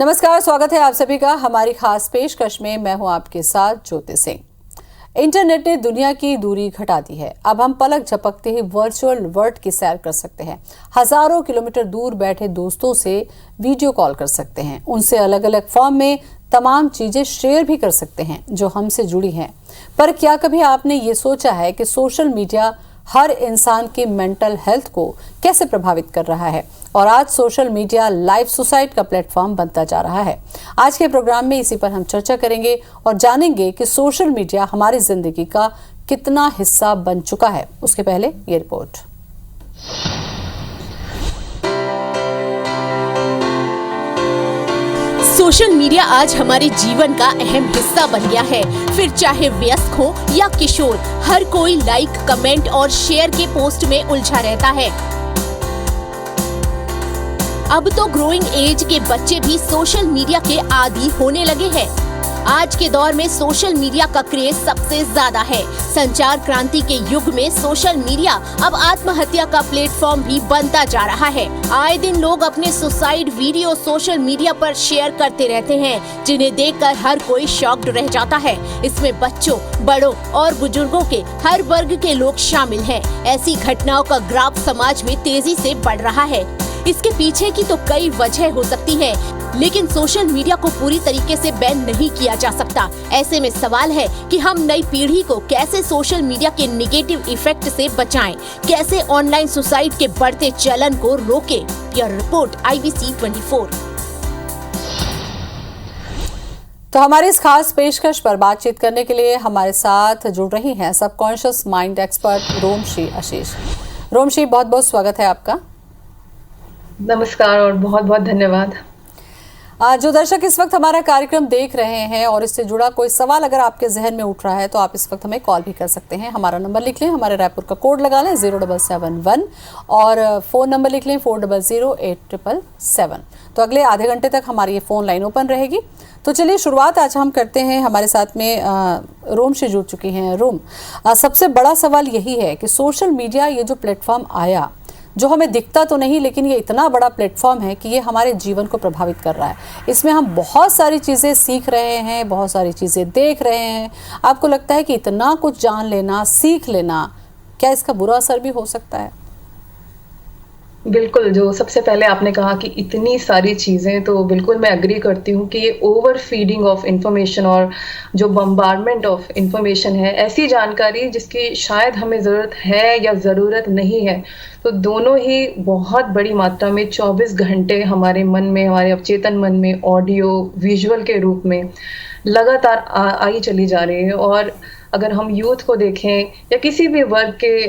नमस्कार, स्वागत है आप सभी का हमारी खास पेशकश में। मैं हूं आपके साथ ज्योति सिंह। इंटरनेट ने दुनिया की दूरी घटा दी है। अब हम पलक झपकते ही वर्चुअल वर्ल्ड की सैर कर सकते हैं। हजारों किलोमीटर दूर बैठे दोस्तों से वीडियो कॉल कर सकते हैं। उनसे अलग अलग फॉर्म में तमाम चीजें शेयर भी कर सकते हैं जो हमसे जुड़ी हैं। पर क्या कभी आपने ये सोचा है कि सोशल मीडिया हर इंसान की मेंटल हेल्थ को कैसे प्रभावित कर रहा है? और आज सोशल मीडिया लाइव सुसाइड का प्लेटफॉर्म बनता जा रहा है। आज के प्रोग्राम में इसी पर हम चर्चा करेंगे और जानेंगे कि सोशल मीडिया हमारी जिंदगी का कितना हिस्सा बन चुका है। उसके पहले ये रिपोर्ट। सोशल मीडिया आज हमारे जीवन का अहम हिस्सा बन गया है। फिर चाहे वयस्क हो या किशोर, हर कोई लाइक, कमेंट और शेयर के पोस्ट में उलझा रहता है। अब तो ग्रोइंग एज के बच्चे भी सोशल मीडिया के आदी होने लगे हैं। आज के दौर में सोशल मीडिया का क्रेज सबसे ज्यादा है। संचार क्रांति के युग में सोशल मीडिया अब आत्महत्या का प्लेटफॉर्म भी बनता जा रहा है। आए दिन लोग अपने सुसाइड वीडियो सोशल मीडिया पर शेयर करते रहते हैं, जिन्हें देखकर हर कोई शॉक्ड रह जाता है। इसमें बच्चों, बड़ों और बुजुर्गों के हर वर्ग के लोग शामिल हैं। ऐसी घटनाओं का ग्राफ समाज में तेजी से बढ़ रहा है। इसके पीछे की तो कई वजह हो सकती है, लेकिन सोशल मीडिया को पूरी तरीके से बैन नहीं किया जा सकता। ऐसे में सवाल है कि हम नई पीढ़ी को कैसे सोशल मीडिया के नेगेटिव इफेक्ट से बचाएं, कैसे ऑनलाइन सुसाइड के बढ़ते चलन को रोकें। यह रिपोर्ट IBC 24। तो हमारी इस खास पेशकश पर बातचीत करने के लिए हमारे साथ जुड़ रही हैं सबकॉन्शियस माइंड एक्सपर्ट रोमश्री आशीष। रोमश्री, बहुत बहुत स्वागत है आपका। नमस्कार और बहुत बहुत धन्यवाद। जो दर्शक इस वक्त हमारा कार्यक्रम देख रहे हैं और इससे जुड़ा कोई सवाल अगर आपके जहन में उठ रहा है तो आप इस वक्त हमें कॉल भी कर सकते हैं। हमारा नंबर लिख लें, हमारे रायपुर का कोड लगा लें 0771 और फ़ोन नंबर लिख लें 400877। तो अगले आधे घंटे तक हमारी ये फ़ोन लाइन ओपन रहेगी। तो चलिए शुरुआत आज हम करते हैं। हमारे साथ में रोम से जुड़ चुकी हैं। रोम, सबसे बड़ा सवाल यही है कि सोशल मीडिया ये जो प्लेटफॉर्म आया, जो हमें दिखता तो नहीं लेकिन ये इतना बड़ा प्लेटफॉर्म है कि ये हमारे जीवन को प्रभावित कर रहा है। इसमें हम बहुत सारी चीज़ें सीख रहे हैं, बहुत सारी चीज़ें देख रहे हैं। आपको लगता है कि इतना कुछ जान लेना, सीख लेना, क्या इसका बुरा असर भी हो सकता है? बिल्कुल, जो सबसे पहले आपने कहा कि इतनी सारी चीज़ें, तो बिल्कुल मैं एग्री करती हूँ कि ये ओवर फीडिंग ऑफ इंफॉर्मेशन और जो बम्बार्डमेंट ऑफ इंफॉर्मेशन है, ऐसी जानकारी जिसकी शायद हमें ज़रूरत है या ज़रूरत नहीं है, तो दोनों ही बहुत बड़ी मात्रा में 24 घंटे हमारे मन में, हमारे अवचेतन मन में ऑडियो विजुअल के रूप में लगातार आई चली जा रही है। और अगर हम यूथ को देखें या किसी भी वर्ग के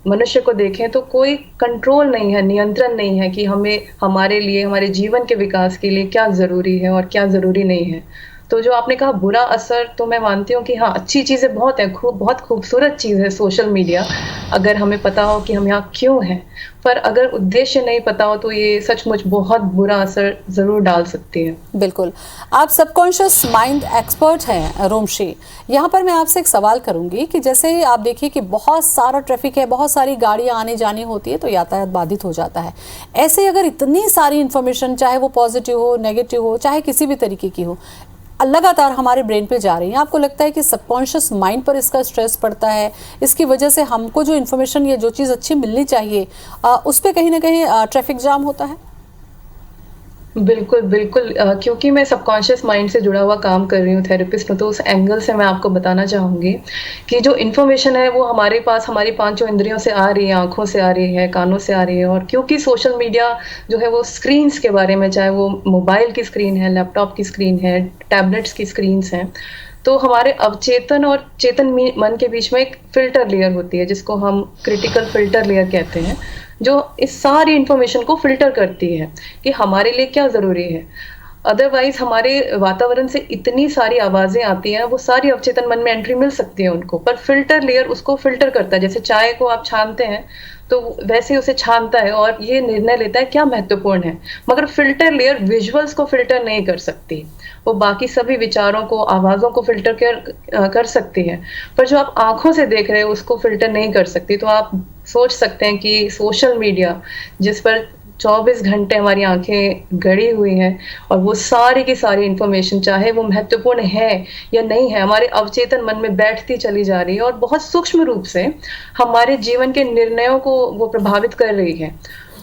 मनुष्य को देखें तो कोई कंट्रोल नहीं है, नियंत्रण नहीं है कि हमें, हमारे लिए, हमारे जीवन के विकास के लिए क्या ज़रूरी है और क्या ज़रूरी नहीं है। तो जो आपने कहा बुरा असर, तो मैं मानती हूँ कि हाँ, अच्छी चीज़ें बहुत है, बहुत खूबसूरत चीज़ है सोशल मीडिया, अगर हमें पता हो कि हम यहाँ क्यों हैं। पर अगर उद्देश्य नहीं पता हो तो ये सचमुच बहुत बुरा असर ज़रूर डाल सकती है। बिल्कुल। आप सबकॉन्शियस माइंड एक्सपर्ट हैं रोमश्री। यहाँ पर मैं आपसे एक सवाल करूँगी कि जैसे आप देखिए कि बहुत सारा ट्रैफिक है, बहुत सारी गाड़ियाँ आने जानी होती है तो यातायात बाधित हो जाता है। ऐसे अगर इतनी सारी इन्फॉर्मेशन, चाहे वो पॉजिटिव हो, नेगेटिव हो, चाहे किसी भी तरीके की हो, लगातार हमारे ब्रेन पे जा रही है, आपको लगता है कि सबकॉन्शियस माइंड पर इसका स्ट्रेस पड़ता है? इसकी वजह से हमको जो इन्फॉर्मेशन या जो चीज़ अच्छी मिलनी चाहिए उस पर कहीं ना कहीं ट्रैफिक जाम होता है? बिल्कुल बिल्कुल, क्योंकि मैं सबकॉन्शियस माइंड से जुड़ा हुआ काम कर रही हूँ, थेरेपिस्ट हूँ, तो उस एंगल से मैं आपको बताना चाहूँगी कि जो इन्फॉर्मेशन है वो हमारे पास हमारी पांचों इंद्रियों से आ रही है, आंखों से आ रही है, कानों से आ रही है। और क्योंकि सोशल मीडिया जो है वो स्क्रीन्स के बारे में, चाहे वो मोबाइल की स्क्रीन है, लैपटॉप की स्क्रीन है, टैबलेट्स की स्क्रीन्स हैं, तो हमारे अवचेतन और चेतन मन के बीच में एक फिल्टर लेयर होती है जिसको हम क्रिटिकल फिल्टर लेयर कहते हैं, जो इस सारी इंफॉर्मेशन को फिल्टर करती है कि हमारे लिए क्या ज़रूरी है। अदरवाइज हमारे वातावरण से इतनी सारी आवाज़ें आती हैं, वो सारी अवचेतन मन में एंट्री मिल सकती है उनको, पर फिल्टर लेयर उसको फिल्टर करता है। जैसे चाय को आप छानते हैं तो वैसे ही उसे छानता है और ये निर्णय लेता है क्या महत्वपूर्ण है, मगर फिल्टर लेयर विजुअल्स को फिल्टर नहीं कर सकती। वो बाकी सभी विचारों को, आवाज़ों को फिल्टर कर सकती है, पर जो आप आंखों से देख रहे हो उसको फिल्टर नहीं कर सकती। तो आप सोच सकते हैं कि सोशल मीडिया जिस पर 24 घंटे हमारी आंखें गड़ी हुई हैं और वो सारी की सारी इंफॉर्मेशन, चाहे वो महत्वपूर्ण है या नहीं है, हमारे अवचेतन मन में बैठती चली जा रही है और बहुत सूक्ष्म रूप से हमारे जीवन के निर्णयों को वो प्रभावित कर रही है।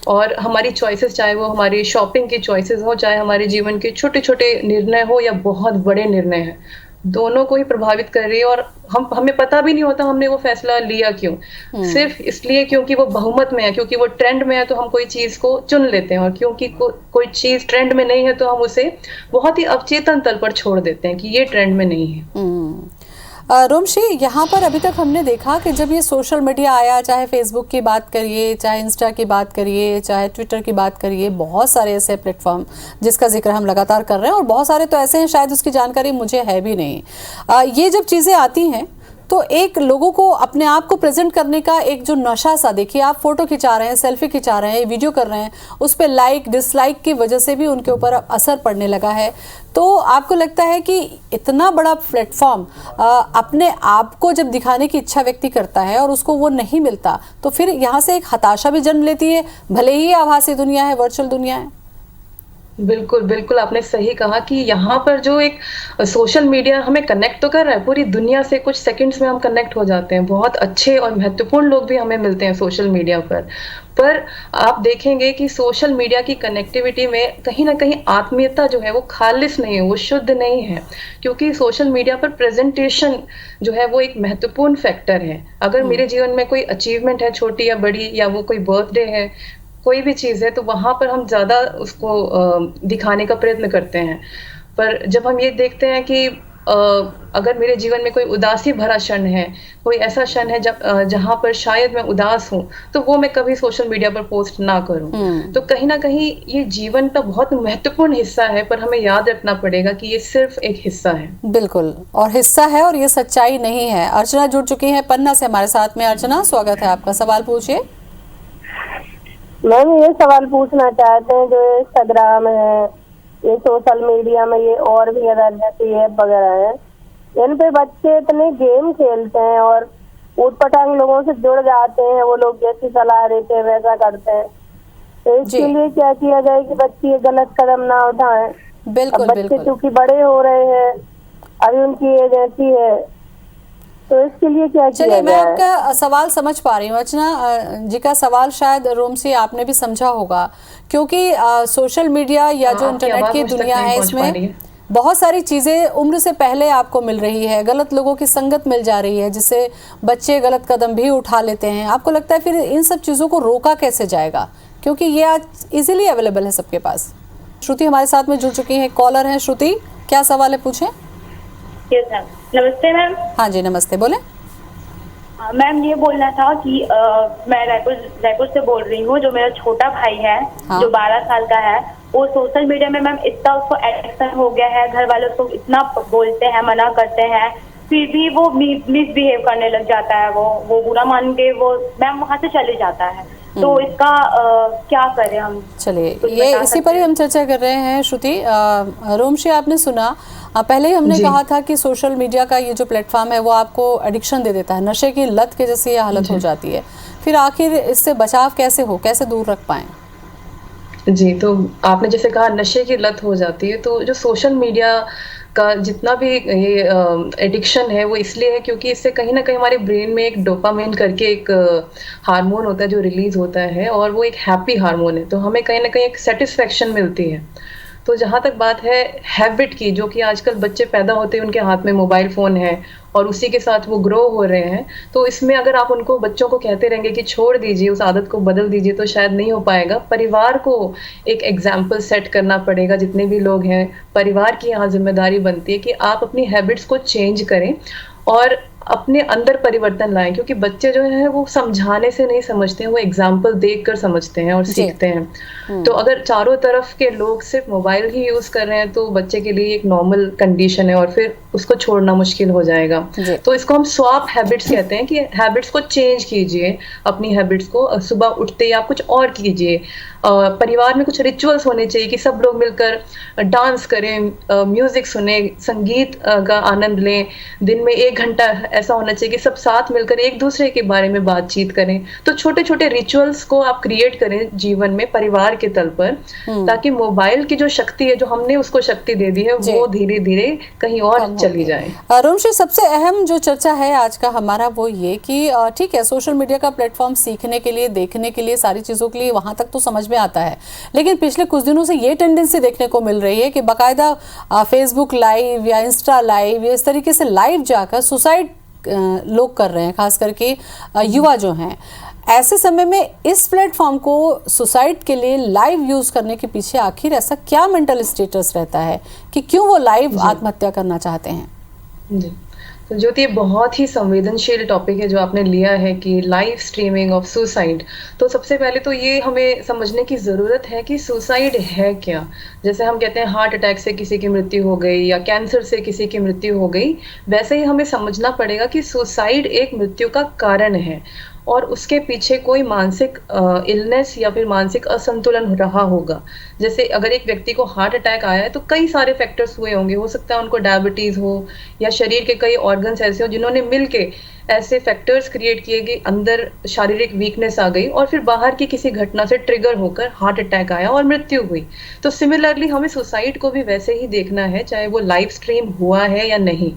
और हमारी चॉइसेस, चाहे वो हमारी शॉपिंग की चॉइसेस हो, चाहे हमारे जीवन के छोटे छोटे निर्णय हो या बहुत बड़े निर्णय हैं, दोनों को ही प्रभावित कर रही है। और हमें पता भी नहीं होता हमने वो फैसला लिया क्यों, सिर्फ इसलिए क्योंकि वो बहुमत में है, क्योंकि वो ट्रेंड में है तो हम कोई चीज को चुन लेते हैं, और क्योंकि कोई चीज ट्रेंड में नहीं है तो हम उसे बहुत ही अवचेतन तल पर छोड़ देते हैं कि ये ट्रेंड में नहीं है। रोमशी, यहाँ पर अभी तक हमने देखा कि जब ये सोशल मीडिया आया, चाहे फेसबुक की बात करिए, चाहे इंस्टा की बात करिए, चाहे ट्विटर की बात करिए, बहुत सारे ऐसे प्लेटफॉर्म जिसका जिक्र हम लगातार कर रहे हैं और बहुत सारे तो ऐसे हैं शायद उसकी जानकारी मुझे है भी नहीं। ये जब चीज़ें आती हैं तो एक लोगों को अपने आप को प्रेजेंट करने का एक जो नशा सा, देखिए आप फोटो खिंचा रहे हैं, सेल्फी खिंचा रहे हैं, वीडियो कर रहे हैं, उस पर लाइक डिसलाइक की वजह से भी उनके ऊपर असर पड़ने लगा है। तो आपको लगता है कि इतना बड़ा प्लेटफॉर्म अपने आप को जब दिखाने की इच्छा व्यक्ति करता है और उसको वो नहीं मिलता, तो फिर यहाँ से एक हताशा भी जन्म लेती है, भले ही आभासी दुनिया है, वर्चुअल दुनिया है। बिल्कुल बिल्कुल, आपने सही कहा कि यहाँ पर जो एक सोशल मीडिया हमें कनेक्ट तो कर रहा है पूरी दुनिया से, कुछ सेकंड्स में हम कनेक्ट हो जाते हैं, बहुत अच्छे और महत्वपूर्ण लोग भी हमें मिलते हैं सोशल मीडिया पर आप देखेंगे कि सोशल मीडिया की कनेक्टिविटी में कहीं ना कहीं आत्मीयता जो है वो खालिस नहीं है, वो शुद्ध नहीं है, क्योंकि सोशल मीडिया पर प्रेजेंटेशन जो है वो एक महत्वपूर्ण फैक्टर है। अगर मेरे जीवन में कोई अचीवमेंट है, छोटी या बड़ी, या वो कोई बर्थडे है, कोई भी चीज है, तो वहां पर हम ज्यादा उसको दिखाने का प्रयत्न करते हैं। पर जब हम ये देखते हैं कि अगर मेरे जीवन में कोई उदासी भरा क्षण है, कोई ऐसा क्षण है जहां पर शायद मैं उदास हूं, तो वो मैं कभी सोशल मीडिया पर पोस्ट ना करूं। तो कहीं ना कहीं ये जीवन का बहुत महत्वपूर्ण हिस्सा है, पर हमें याद रखना पड़ेगा कि ये सिर्फ एक हिस्सा है। बिल्कुल, और हिस्सा है और ये सच्चाई नहीं है। अर्चना जुड़ चुकी है पन्ना से हमारे साथ में। अर्चना, स्वागत है आपका, सवाल पूछिए। मैम, ये सवाल पूछना चाहते हैं, जो इंस्टाग्राम है, ये सोशल मीडिया में ये और भी अदर जैसी ऐप वगैरह है, इन पे बच्चे इतने गेम खेलते हैं और ऊटपटांग लोगों से जुड़ जाते हैं, वो लोग जैसी सलाह देते हैं वैसा करते हैं। तो इसके लिए क्या किया जाए कि बच्चे गलत कदम ना उठाएं? बिल्कुल, बच्चे चूंकि बड़े हो रहे हैं, अभी उनकी एज ऐसी है, तो इसके लिए क्या किया चलिए, मैं जाए? आपका सवाल समझ पा रही हूँ। अर्चना जी का सवाल शायद रोमसी आपने भी समझा होगा, क्योंकि सोशल मीडिया या जो इंटरनेट की दुनिया है, इसमें बहुत सारी चीज़ें उम्र से पहले आपको मिल रही है, गलत लोगों की संगत मिल जा रही है, जिससे बच्चे गलत कदम भी उठा लेते हैं। आपको लगता है फिर इन सब चीज़ों को रोका कैसे जाएगा, क्योंकि ये आज इजीली अवेलेबल है सबके पास? श्रुति हमारे साथ में जुड़ चुकी है, कॉलर हैं। श्रुति, क्या सवाल है, पूछें। नमस्ते मैम। हाँ जी, नमस्ते, बोले। मैम, ये बोलना था कि मैं रायपुर से बोल रही हूँ। जो मेरा छोटा भाई है, हाँ। जो 12 साल का है, वो सोशल मीडिया में मैम इतना उसको एडिक्शन हो गया है, घर वाले उसको इतना बोलते हैं, मना करते हैं, फिर भी वो मिसबिहेव करने लग जाता है। वो बुरा मान के वो मैम वहाँ से चले जाता है। तो इसका क्या करें हम? चलिए, ये इसी पर ही हम चर्चा कर रहे हैं। श्रुति, रोमशी, आपने सुना, पहले ही हमने कहा था कि सोशल मीडिया का ये जो प्लेटफॉर्म है वो आपको एडिक्शन दे देता है, नशे की लत के जैसी ये हालत हो जाती है। फिर आखिर इससे बचाव कैसे हो, कैसे दूर रख पाएं? जी, तो आपने जैसे कहा नशे की लत हो जाती है, तो जो सोशल मीडिया का जितना भी ये एडिक्शन है वो इसलिए है क्योंकि इससे कहीं ना कहीं हमारे ब्रेन में एक डोपामाइन करके एक हार्मोन होता है जो रिलीज होता है, और वो एक हैप्पी हार्मोन है, तो हमें कहीं ना कहीं एक सेटिस्फेक्शन मिलती है। तो जहाँ तक बात है हैबिट की, जो कि आजकल बच्चे पैदा होते हैं उनके हाथ में मोबाइल फ़ोन है और उसी के साथ वो ग्रो हो रहे हैं, तो इसमें अगर आप उनको, बच्चों को कहते रहेंगे कि छोड़ दीजिए, उस आदत को बदल दीजिए, तो शायद नहीं हो पाएगा। परिवार को एक एग्जाम्पल सेट करना पड़ेगा। जितने भी लोग हैं, परिवार की यहाँ जिम्मेदारी बनती है कि आप अपनी हैबिट्स को चेंज करें और अपने अंदर परिवर्तन लाएं, क्योंकि बच्चे जो है वो समझाने से नहीं समझते हैं, वो एग्जाम्पल देखकर समझते हैं और सीखते हैं। तो अगर चारों तरफ के लोग सिर्फ मोबाइल ही यूज कर रहे हैं तो बच्चे के लिए एक नॉर्मल कंडीशन है और फिर उसको छोड़ना मुश्किल हो जाएगा। तो इसको हम स्वैप हैबिट्स कहते हैं कि हैबिट्स को चेंज कीजिए, अपनी हैबिट्स को सुबह उठते ही आप कुछ और कीजिए। परिवार में कुछ रिचुअल्स होने चाहिए कि सब लोग मिलकर डांस करें, म्यूजिक सुने, संगीत का आनंद लें, दिन में 1 घंटा ऐसा होना चाहिए कि सब साथ मिलकर एक दूसरे के बारे में बातचीत करें। तो छोटे छोटे रिचुअल्स को आप क्रिएट करें जीवन में परिवार के तल पर, ताकि मोबाइल की जो शक्ति है, जो हमने उसको शक्ति दे दी है, वो धीरे धीरे कहीं और चली जाए। रोमश्री, सबसे अहम जो चर्चा है आज का हमारा वो ये कि ठीक है, सोशल मीडिया का प्लेटफॉर्म सीखने के लिए, देखने के लिए, सारी चीज़ों के लिए वहाँ तक तो समझ में आता है, लेकिन पिछले कुछ दिनों से ये टेंडेंसी देखने को मिल रही है कि बाकायदा फेसबुक लाइव या इंस्टा लाइव या इस तरीके से लाइव जाकर सुसाइड लोग कर रहे हैं, खास करके युवा जो हैं। ऐसे समय में इस प्लेटफॉर्म को सुसाइड के लिए लाइव यूज़ करने के पीछे आखिर ऐसा क्या मेंटल स्टेटस रहता है कि क्यों वो लाइव आत्महत्या करना चाहते हैं? जी, तो ज्योति, ये बहुत ही संवेदनशील टॉपिक है जो आपने लिया है कि लाइव स्ट्रीमिंग ऑफ सुसाइड। तो सबसे पहले तो ये हमें समझने की ज़रूरत है कि सुसाइड है क्या। जैसे हम कहते हैं हार्ट अटैक से किसी की मृत्यु हो गई या कैंसर से किसी की मृत्यु हो गई, वैसे ही हमें समझना पड़ेगा कि सुसाइड एक मृत्यु का कारण है और उसके पीछे कोई मानसिक इलनेस या फिर मानसिक असंतुलन रहा होगा। जैसे अगर एक व्यक्ति को हार्ट अटैक आया है तो कई सारे फैक्टर्स हुए होंगे, हो सकता है उनको डायबिटीज हो या शरीर के कई ऑर्गन्स ऐसे हो जिन्होंने मिलके ऐसे फैक्टर्स क्रिएट किए कि अंदर शारीरिक वीकनेस आ गई और फिर बाहर की किसी घटना से ट्रिगर होकर हार्ट अटैक आया और मृत्यु हुई। तो सिमिलरली हमें सुसाइड को भी वैसे ही देखना है, चाहे वो लाइव स्ट्रीम हुआ है या नहीं।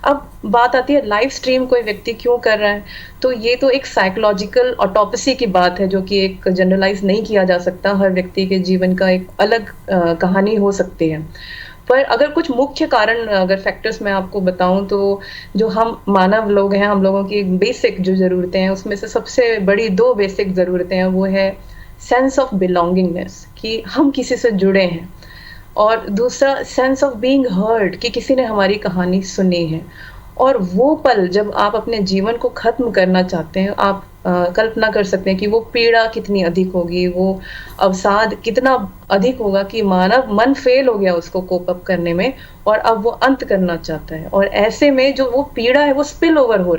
अब बात आती है लाइव स्ट्रीम कोई व्यक्ति क्यों कर रहा है, तो ये तो एक साइकोलॉजिकल ऑटोप्सी की बात है जो कि एक जनरलाइज नहीं किया जा सकता। हर व्यक्ति के जीवन का एक अलग कहानी हो सकती है। पर अगर कुछ मुख्य कारण, अगर फैक्टर्स मैं आपको बताऊं, तो जो हम मानव लोग हैं, हम लोगों की बेसिक जो ज़रूरतें हैं उसमें से सबसे बड़ी 2 बेसिक ज़रूरतें हैं। वो है सेंस ऑफ बिलोंगिंगनेस, कि हम किसी से जुड़े हैं, और दूसरा सेंस ऑफ बीइंग हर्ड, कि किसी ने हमारी कहानी सुनी है। और वो पल जब आप अपने जीवन को खत्म करना चाहते हैं, आप कल्पना कर सकते हैं कि वो पीड़ा कितनी अधिक होगी, वो अवसाद कितना अधिक होगा कि मानव मन फेल हो गया उसको कोप अप करने में और अब वो अंत करना चाहता है। और ऐसे में जो वो पीड़ा है वो स्पिल ओवर हो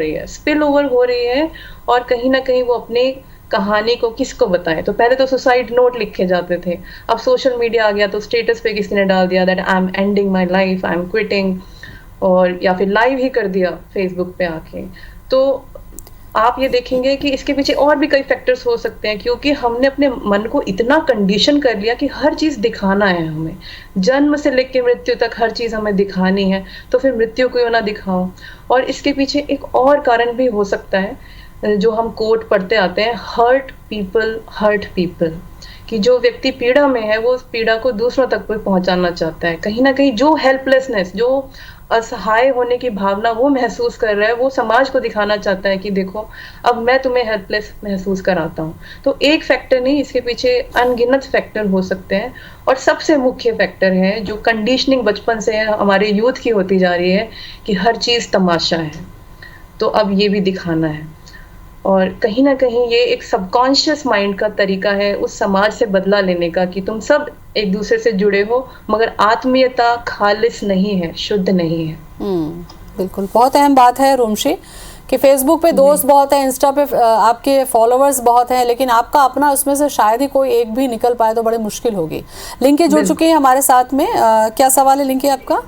रही है और कहीं ना कहीं वो अपनी कहानी को किसको बताएं। तो पहले तो सुसाइड नोट लिखे जाते थे, अब सोशल मीडिया आ गया तो स्टेटस पे किसी ने डाल दिया that I am ending my life, I am quitting, और या फिर लाइव ही कर दिया फेसबुक पे आके। तो आप ये देखेंगे कि इसके पीछे और भी कई फैक्टर्स हो सकते हैं, क्योंकि हमने अपने मन को इतना कंडीशन कर लिया कि हर चीज़ दिखाना है हमें, जन्म से लेकर मृत्यु तक हर चीज़ हमें दिखानी है, तो फिर मृत्यु को ना दिखाओ। और इसके पीछे एक और कारण भी हो सकता है जो हम कोट पढ़ते आते हैं, हर्ट पीपल, कि जो व्यक्ति पीड़ा में है वो उस पीड़ा को दूसरों तक पहुंचाना चाहता है। कहीं ना कहीं जो हेल्पलेसनेस, जो असहाय होने की भावना वो महसूस कर रहा है, वो समाज को दिखाना चाहता है कि देखो अब मैं तुम्हें हेल्पलेस महसूस कराता हूँ। तो एक फैक्टर नहीं, इसके पीछे अनगिनत फैक्टर हो सकते हैं। और सबसे मुख्य फैक्टर है जो कंडीशनिंग बचपन से हमारे यूथ की होती जा रही है कि हर चीज़ तमाशा है, तो अब ये भी दिखाना है। और कहीं ना कहीं ये एक सबकॉन्शियस माइंड का तरीका है उस समाज से बदला लेने का कि तुम सब एक दूसरे से जुड़े हो, मगर आत्मीयता खालिस नहीं है, शुद्ध नहीं है। बिल्कुल, बहुत अहम बात है रोमश्री कि फेसबुक पे दोस्त बहुत है, इंस्टा पे आपके फॉलोअर्स बहुत हैं, लेकिन आपका अपना उसमें से शायद ही कोई एक भी निकल पाए तो बड़ी मुश्किल होगी। लिंकी जुड़ चुकी है हमारे साथ में, क्या सवाल है लिंकी आपका?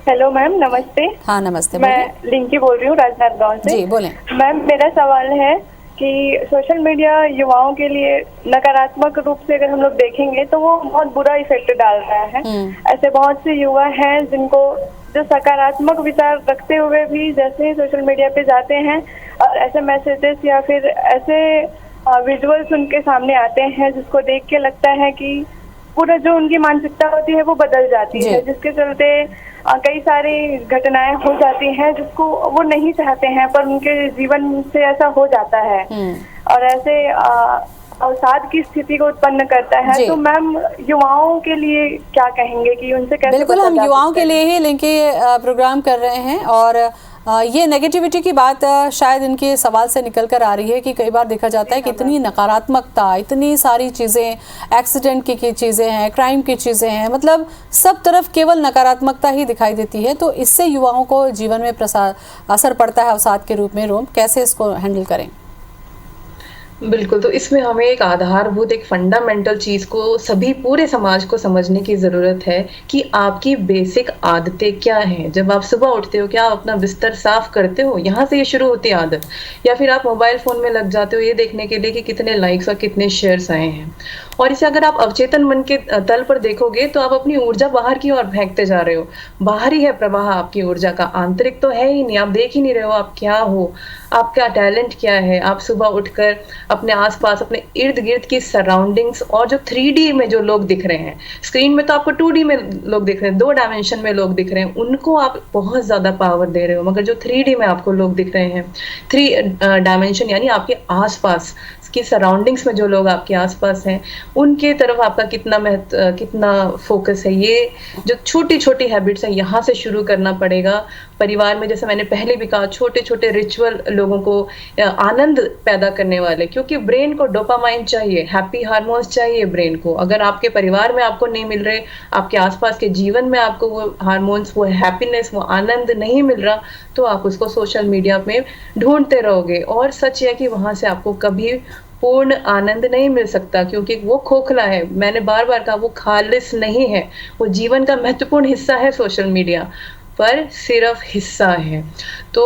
हेलो मैम, नमस्ते। हाँ नमस्ते, मैं लिंकी बोल रही हूँ राजनाथ गांव से। जी बोलें। मैम, मेरा सवाल है कि सोशल मीडिया युवाओं के लिए नकारात्मक रूप से अगर हम लोग देखेंगे तो वो बहुत बुरा इफेक्ट डाल रहा है। ऐसे बहुत से युवा हैं जिनको जो सकारात्मक विचार रखते हुए भी जैसे ही सोशल मीडिया पे जाते हैं और ऐसे मैसेजेस या फिर ऐसे विजुअल्स उनके सामने आते हैं जिसको देख के लगता है कि पूरा जो उनकी मानसिकता होती है वो बदल जाती है, जिसके चलते कई सारी घटनाएं हो जाती हैं जिसको वो नहीं चाहते हैं पर उनके जीवन से ऐसा हो जाता है और ऐसे अवसाद की स्थिति को उत्पन्न करता है। तो मैम, युवाओं के लिए क्या कहेंगे कि उनसे कैसे? बिल्कुल, हम युवाओं के लिए ही लिंकी प्रोग्राम कर रहे हैं और ये नेगेटिविटी की बात शायद इनके सवाल से निकल कर आ रही है कि कई बार देखा जाता है कि इतनी नकारात्मकता, इतनी सारी चीज़ें, एक्सीडेंट की चीज़ें हैं, क्राइम की चीज़ें हैं, मतलब सब तरफ केवल नकारात्मकता ही दिखाई देती है। तो इससे युवाओं को जीवन में असर पड़ता है अवसाद के रूप में। रोम, कैसे इसको हैंडल करें? बिल्कुल, तो इसमें हमें एक आधारभूत, एक फंडामेंटल चीज़ को सभी पूरे समाज को समझने की ज़रूरत है कि आपकी बेसिक आदतें क्या हैं। जब आप सुबह उठते हो, क्या आप अपना बिस्तर साफ करते हो? यहाँ से ये शुरू होती है आदत। या फिर आप मोबाइल फ़ोन में लग जाते हो ये देखने के लिए कि कितने लाइक्स और कितने शेयर्स आए हैं। और इसे अगर आप अवचेतन मन के तल पर देखोगे तो आप अपनी ऊर्जा बाहर की ओर फेंकते जा रहे हो। बाहर ही है प्रवाह आपकी ऊर्जा का, आंतरिक तो है ही नहीं, आप देख ही नहीं रहे हो आप क्या हो, आपका टैलेंट क्या है। आप सुबह उठकर अपने आसपास, अपने इर्द-गिर्द की सराउंडिंग्स और जो 3D में जो लोग दिख रहे हैं, स्क्रीन में तो आपको 2D में लोग दिख रहे हैं, 2 डायमेंशन में लोग दिख रहे हैं, उनको आप बहुत ज़्यादा पावर दे रहे हो। मगर जो 3D में आपको लोग दिख रहे हैं, 3 डायमेंशन यानी आपके आसपास की सराउंडिंग्स में जो लोग आपके आसपास हैं, उनके तरफ आपका कितना फोकस है। ये जो छोटी-छोटी हैबिट्स हैं, यहाँ से शुरू करना पड़ेगा। परिवार में जैसे मैंने पहले भी कहा, छोटे-छोटे रिचुअल लोगों को आनंद पैदा करने वाले, क्योंकि ब्रेन को डोपामाइन चाहिए, हैप्पी हार्मोन्स चाहिए ब्रेन को। अगर आपके परिवार में आपको नहीं मिल रहे, आपके आसपास के जीवन में आपको वो हार्मोन्स, वो हैप्पीनेस, वो आनंद नहीं मिल रहा, तो आप उसको सोशल मीडिया में ढूंढते रहोगे। और सच है कि वहां से आपको कभी पूर्ण आनंद नहीं मिल सकता, क्योंकि वो खोखला है। मैंने बार बार कहा, वो खालिस नहीं है। वो जीवन का महत्वपूर्ण हिस्सा है सोशल मीडिया, पर सिर्फ हिस्सा है। तो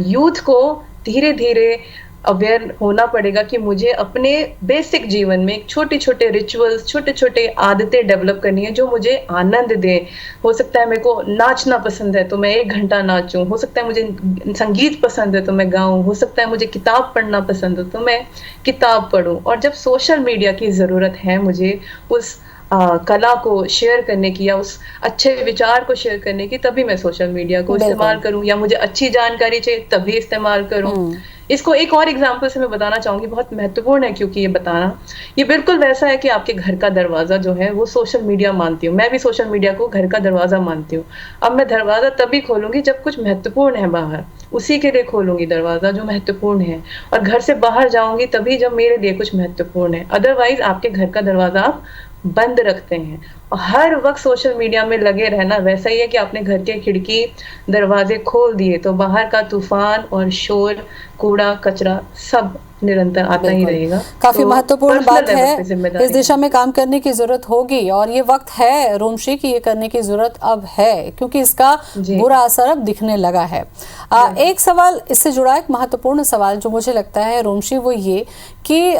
यूथ को धीरे धीरे अवेयर होना पड़ेगा कि मुझे अपने बेसिक जीवन में छोटे छोटे रिचुअल्स, छोटे छोटे आदतें डेवलप करनी है जो मुझे आनंद दे। हो सकता है मेरे को नाचना पसंद है तो मैं 1 घंटा नाचूं, हो सकता है मुझे संगीत पसंद है तो मैं गाऊं, हो सकता है मुझे किताब पढ़ना पसंद हो तो मैं किताब पढूं। और जब सोशल मीडिया की ज़रूरत है मुझे उस कला को शेयर करने की या उस अच्छे विचार को शेयर करने की, तभी मैं सोशल मीडिया को इस्तेमाल करूं। या मुझे अच्छी जानकारी चाहिए तभी इस्तेमाल करूं। इसको एक और एग्जांपल से मैं बताना चाहूंगी, बहुत महत्वपूर्ण है क्योंकि ये बताना, ये बिल्कुल वैसा है कि आपके घर का दरवाजा जो है वो सोशल मीडिया मानती हूँ। मैं भी सोशल मीडिया को घर का दरवाजा मानती हूँ। अब मैं दरवाजा तभी खोलूंगी जब कुछ महत्वपूर्ण है बाहर, उसी के लिए खोलूंगी दरवाजा जो महत्वपूर्ण है। और घर से बाहर जाऊंगी तभी जब मेरे लिए कुछ महत्वपूर्ण है। अदरवाइज आपके घर का दरवाजा आप बंद रखते हैं और हर वक्त सोशल मीडिया में लगे रहना वैसा ही है कि आपने घर के खिड़की दरवाजे खोल दिए तो बाहर का तूफान और शोर, कूड़ा कचरा सब निरंतर आता ही रहेगा। काफी तो महत्वपूर्ण बात है, जिम्मेदारी इस दिशा में काम करने की जरूरत होगी और ये वक्त है रोमशी की ये करने की जरूरत अब है, क्योंकि इसका बुरा असर अब दिखने लगा है। एक सवाल इससे जुड़ा, एक महत्वपूर्ण सवाल जो मुझे लगता है रोमशी, वो ये कि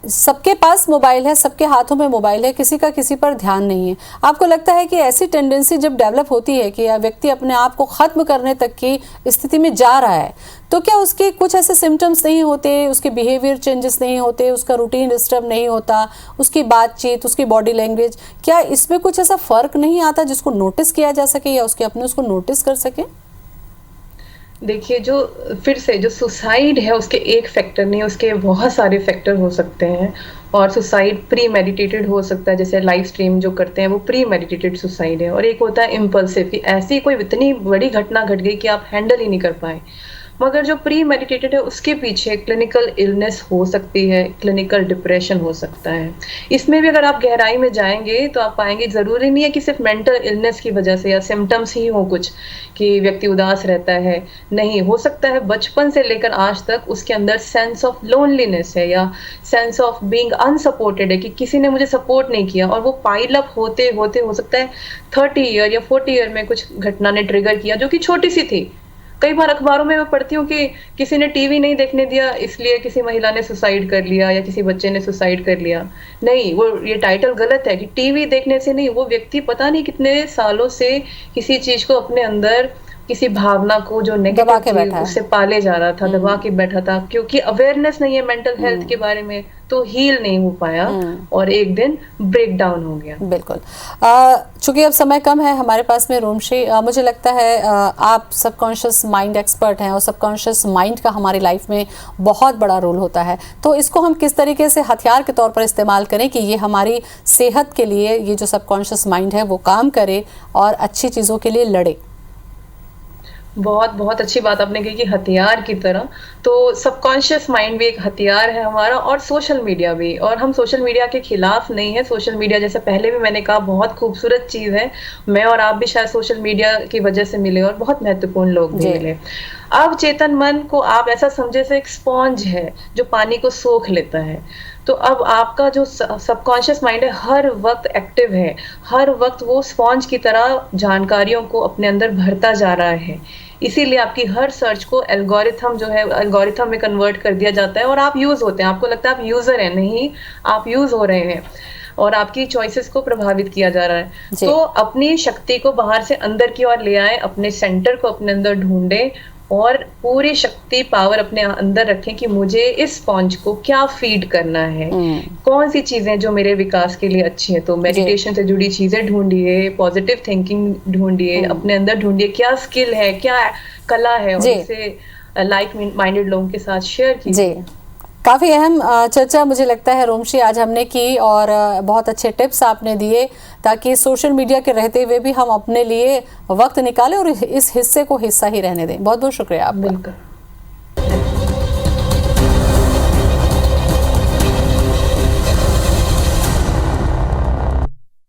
सबके पास मोबाइल है, सबके हाथों में मोबाइल है, किसी का किसी पर ध्यान नहीं है। आपको लगता है कि ऐसी टेंडेंसी जब डेवलप होती है कि व्यक्ति अपने आप को खत्म करने तक की स्थिति में जा रहा है, तो क्या उसके कुछ ऐसे सिम्टम्स नहीं होते, उसके बिहेवियर चेंजेस नहीं होते, उसका रूटीन डिस्टर्ब नहीं होता, उसकी बातचीत, उसकी बॉडी लैंग्वेज, क्या इसमें कुछ ऐसा फर्क नहीं आता जिसको नोटिस किया जा सके या उसके अपने उसको नोटिस कर सके? देखिए, जो सुसाइड है उसके एक फैक्टर नहीं, उसके बहुत सारे फैक्टर हो सकते हैं। और सुसाइड प्री मेडिटेटेड हो सकता है, जैसे लाइव स्ट्रीम जो करते हैं वो प्री मेडिटेटेड सुसाइड है। और एक होता है इम्पल्सिव, कि ऐसी कोई इतनी बड़ी घटना घट गई कि आप हैंडल ही नहीं कर पाए। मगर जो प्री मेडिटेटेड है उसके पीछे क्लिनिकल इलनेस हो सकती है, क्लिनिकल डिप्रेशन हो सकता है। इसमें भी अगर आप गहराई में जाएंगे तो आप पाएंगे ज़रूरी नहीं है कि सिर्फ मेंटल इलनेस की वजह से या सिम्टम्स ही हो कुछ कि व्यक्ति उदास रहता है। नहीं, हो सकता है बचपन से लेकर आज तक उसके अंदर सेंस ऑफ लोनलीनेस है या सेंस ऑफ बीइंग अनसपोर्टेड है, कि किसी ने मुझे सपोर्ट नहीं किया। और वो पाइल अप होते होते हो सकता है 30 ईयर या 40 ईयर में कुछ घटना ने ट्रिगर किया जो कि छोटी सी थी। कई बार अखबारों में मैं पढ़ती हूँ कि किसी ने टीवी नहीं देखने दिया इसलिए किसी महिला ने सुसाइड कर लिया या किसी बच्चे ने सुसाइड कर लिया। नहीं, वो ये टाइटल गलत है कि टीवी देखने से नहीं, वो व्यक्ति पता नहीं कितने सालों से किसी चीज को अपने अंदर, किसी भावना को जो नेगेटिव थी उससे पाले जा रहा था, दबा के बैठा था, क्योंकि अवेयरनेस नहीं है मेंटल हेल्थ के बारे में, तो हील नहीं हो पाया और एक दिन ब्रेक डाउन हो गया। बिल्कुल। चूंकि अब समय कम है हमारे पास में रोमशी, मुझे लगता है आप सबकॉन्शियस माइंड एक्सपर्ट हैं और सबकॉन्शियस माइंड का हमारी लाइफ में बहुत बड़ा रोल होता है, तो इसको हम किस तरीके से हथियार के तौर पर इस्तेमाल करें कि ये हमारी सेहत के लिए, ये जो सबकॉन्शियस माइंड है वो काम करे और अच्छी चीज़ों के लिए लड़े? बहुत अच्छी बात आपने कही कि हथियार की तरह, तो सबकॉन्शियस माइंड भी एक हथियार है हमारा और सोशल मीडिया भी। और हम सोशल मीडिया के खिलाफ नहीं है। सोशल मीडिया, जैसे पहले भी मैंने कहा, बहुत खूबसूरत चीज है। मैं और आप भी शायद सोशल मीडिया की वजह से मिले और बहुत महत्वपूर्ण लोग भी मिले। अवचेतन मन को आप ऐसा समझे जैसे एक स्पॉन्ज है जो पानी को सोख लेता है। तो अब आपका जो सबकॉन्शियस माइंड है हर वक्त एक्टिव है, हर वक्त वो स्पॉन्ज की तरह जानकारियों को अपने अंदर भरता जा रहा है। इसीलिए आपकी हर सर्च को एल्गोरिथम जो है एल्गोरिथम में कन्वर्ट कर दिया जाता है और आप यूज होते हैं। आपको लगता है आप यूजर हैं, नहीं, आप यूज हो रहे हैं और आपकी चॉइसेस को प्रभावित किया जा रहा है। तो अपनी शक्ति को बाहर से अंदर की ओर ले आए, अपने सेंटर को अपने अंदर ढूंढे और पूरी शक्ति पावर अपने अंदर रखें कि मुझे इस स्पॉन्ज को क्या फीड करना है, कौन सी चीजें जो मेरे विकास के लिए अच्छी है। तो मेडिटेशन से जुड़ी चीजें ढूंढिए, पॉजिटिव थिंकिंग ढूंढिए, अपने अंदर ढूंढिए क्या स्किल है, क्या कला है, और इसे लाइक माइंडेड लोगों के साथ शेयर कीजिए। काफ़ी अहम चर्चा मुझे लगता है रोमशी आज हमने की और बहुत अच्छे टिप्स आपने दिए ताकि सोशल मीडिया के रहते हुए भी हम अपने लिए वक्त निकालें और इस हिस्से को हिस्सा ही रहने दें। बहुत बहुत शुक्रिया आपका। बिल्कुल।